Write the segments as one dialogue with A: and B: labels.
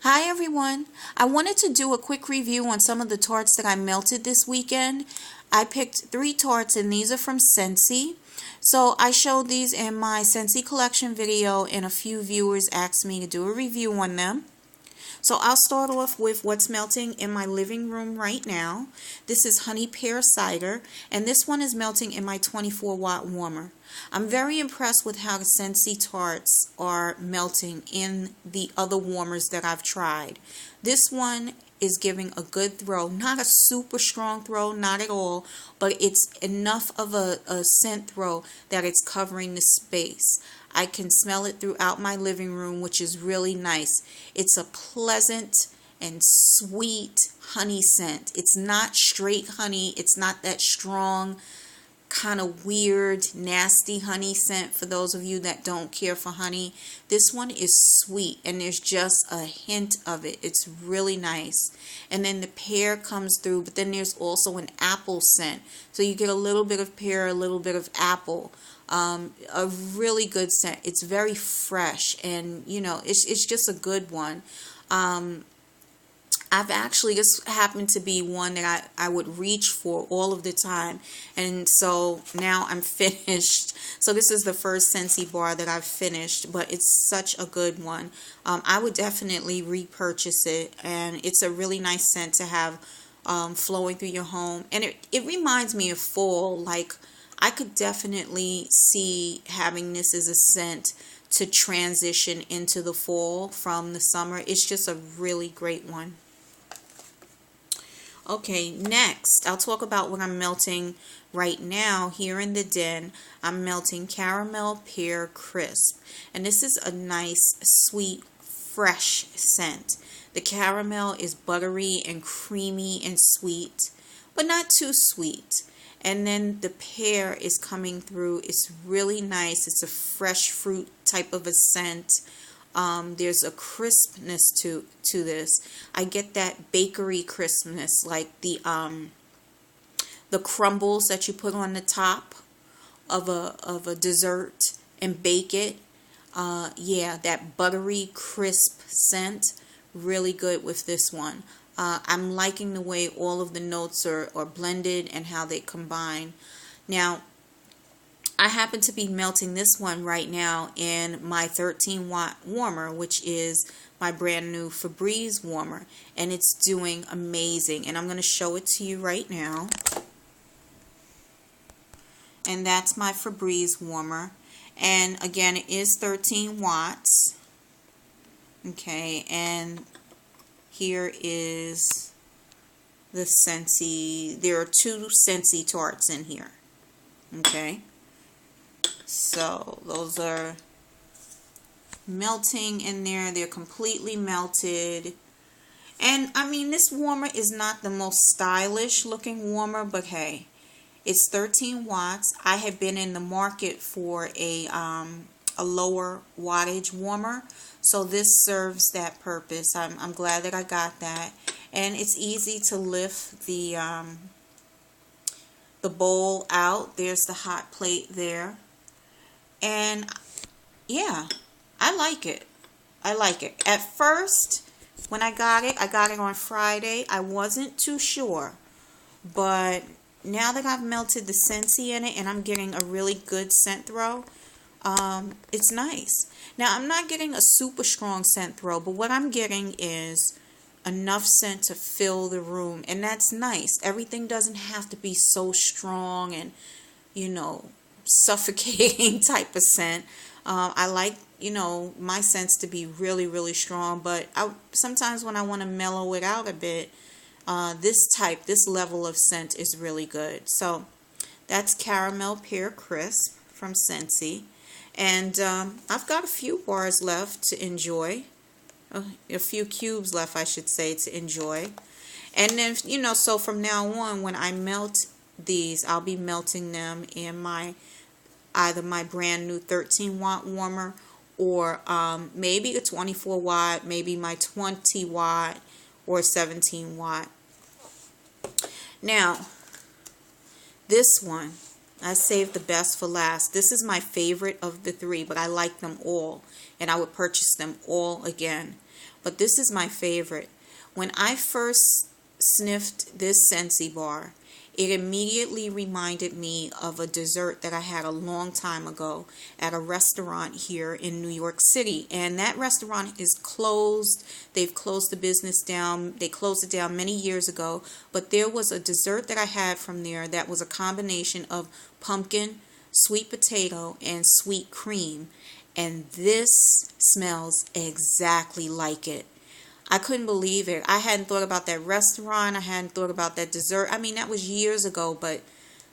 A: Hi everyone. I wanted to do a quick review on some of the tarts that I melted this weekend. I picked 3 tarts and these are from Scentsy. So I showed these in my Scentsy collection video and a few viewers asked me to do a review on them. So I'll start off with what's melting in my living room right now. This is Honey Pear Cider, and this one is melting in my 24-watt warmer. I'm very impressed with how the Scentsy tarts are melting in the other warmers that I've tried. This one is giving a good throw, not a super strong throw, not at all, but it's enough of a scent throw that it's covering the space. I can smell it throughout my living room, which is really nice. It's a pleasant and sweet honey scent. It's not straight honey. It's not that strong, kind of weird, nasty honey scent for those of you that don't care for honey. This one is sweet and there's just a hint of it. It's really nice. And then the pear comes through, but then there's also an apple scent. So you get a little bit of pear, a little bit of apple. A really good scent. It's very fresh and it's just a good one. I've actually, this happened to be one that I would reach for all of the time, and so now I'm finished. So this is the first Scentsy bar that I've finished, but it's such a good one. I would definitely repurchase it, and it's a really nice scent to have flowing through your home, and it reminds me of fall. Like, I could definitely see having this as a scent to transition into the fall from the summer. It's just a really great one. Okay, next, I'll talk about what I'm melting right now here in the den. I'm melting Caramel Pear Crisp. And this is a nice, sweet, fresh scent. The caramel is buttery and creamy and sweet, but not too sweet. And then the pear is coming through. It's really nice. It's a fresh fruit type of a scent. There's a crispness to this. I get that bakery crispness, like the crumbles that you put on the top of a dessert and bake it. Yeah, that buttery crisp scent, really good with this one. I'm liking the way all of the notes are blended and how they combine. Now, I happen to be melting this one right now in my 13-watt warmer, which is my brand new Febreze warmer, and it's doing amazing. And I'm going to show it to you right now. And that's my Febreze warmer. And again, it is 13 watts. Okay, and here is the Scentsy. There are 2 Scentsy tarts in here. Okay. So those are melting in there. They're completely melted. And I mean, this warmer is not the most stylish looking warmer, but hey, it's 13 watts. I have been in the market for a lower wattage warmer, so this serves that purpose. I'm glad that I got that. And it's easy to lift the bowl out. There's the hot plate there. And yeah, I like it. I like it. At first, when I got it on Friday. I wasn't too sure. But now that I've melted the Scentsy in it and I'm getting a really good scent throw, it's nice. Now, I'm not getting a super strong scent throw, but what I'm getting is enough scent to fill the room. And that's nice. Everything doesn't have to be so strong and, suffocating type of scent. I like, my scents to be really, really strong, but sometimes when I want to mellow it out a bit, this level of scent is really good. So that's Caramel Pear Crisp from Scentsy. And I've got a few bars left to enjoy. A few cubes left, I should say, to enjoy. And then, so from now on, when I melt these, I'll be melting them in either my brand new 13-watt warmer or maybe a 24-watt, maybe my 20-watt or 17-watt. Now, this one, I saved the best for last. This is my favorite of the 3, but I like them all. and I would purchase them all again. But this is my favorite. When I first sniffed this Scentsy bar, it immediately reminded me of a dessert that I had a long time ago at a restaurant here in New York City. And that restaurant is closed. They've closed the business down. They closed it down many years ago. But there was a dessert that I had from there that was a combination of pumpkin, sweet potato, and sweet cream. And this smells exactly like it. I couldn't believe it. I hadn't thought about that restaurant. I hadn't thought about that dessert. I mean, that was years ago, but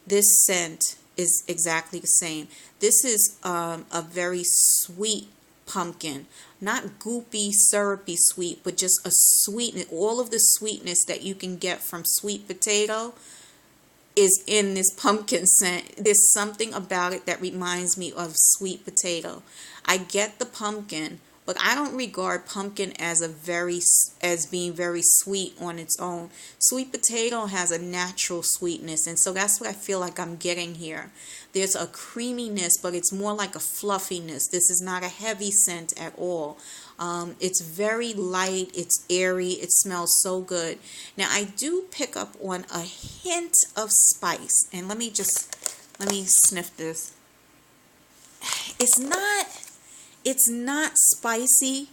A: this scent is exactly the same. This is a very sweet pumpkin. Not goopy, syrupy sweet, but just a sweetness. All of the sweetness that you can get from sweet potato is in this pumpkin scent. There's something about it that reminds me of sweet potato. I get the pumpkin, but I don't regard pumpkin as being very sweet on its own. Sweet potato has a natural sweetness, and so that's what I feel like I'm getting here. There's a creaminess, but it's more like a fluffiness. This is not a heavy scent at all. It's very light, it's airy, it smells so good. Now I do pick up on a hint of spice, and let me sniff this. It's not spicy,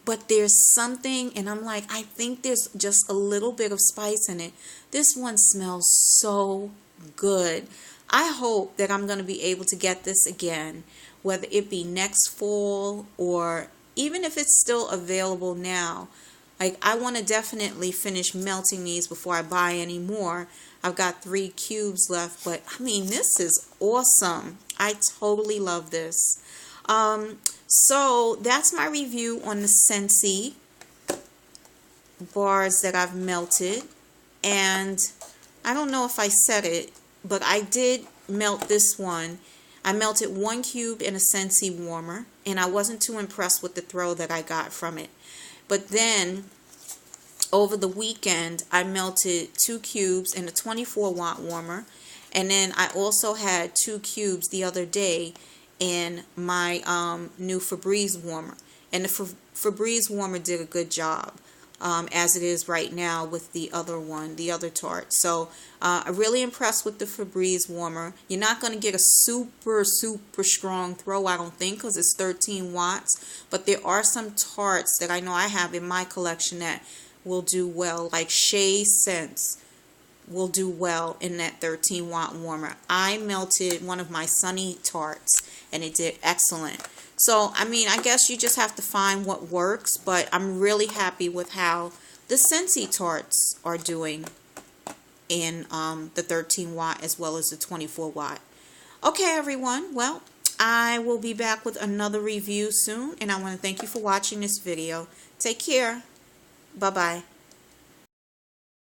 A: but there's something, and I'm like, I think there's just a little bit of spice in it. This one smells so good. I hope that I'm going to be able to get this again, whether it be next fall or even if it's still available now. Like, I want to definitely finish melting these before I buy any more. I've got 3 cubes left, but I mean, this is awesome. I totally love this. So that's my review on the Scentsy bars that I've melted. And I don't know if I said it, but I did melt this one. I melted 1 cube in a Scentsy warmer, and I wasn't too impressed with the throw that I got from it. But then over the weekend, I melted 2 cubes in a 24-watt warmer, and then I also had 2 cubes the other day in my new Febreze warmer. And the Febreze warmer did a good job, as it is right now with the other one, the other tart. So I'm really impressed with the Febreze warmer. You're not going to get a super strong throw, I don't think, because it's 13 watts. But there are some tarts that I know I have in my collection that will do well, like Shea Scents will do well in that 13-watt warmer. I melted one of my Sunny tarts, and it did excellent. So, I mean, I guess you just have to find what works, but I'm really happy with how the Scentsy tarts are doing in the 13-watt as well as the 24-watt. Okay, everyone. Well, I will be back with another review soon, and I want to thank you for watching this video. Take care. Bye-bye.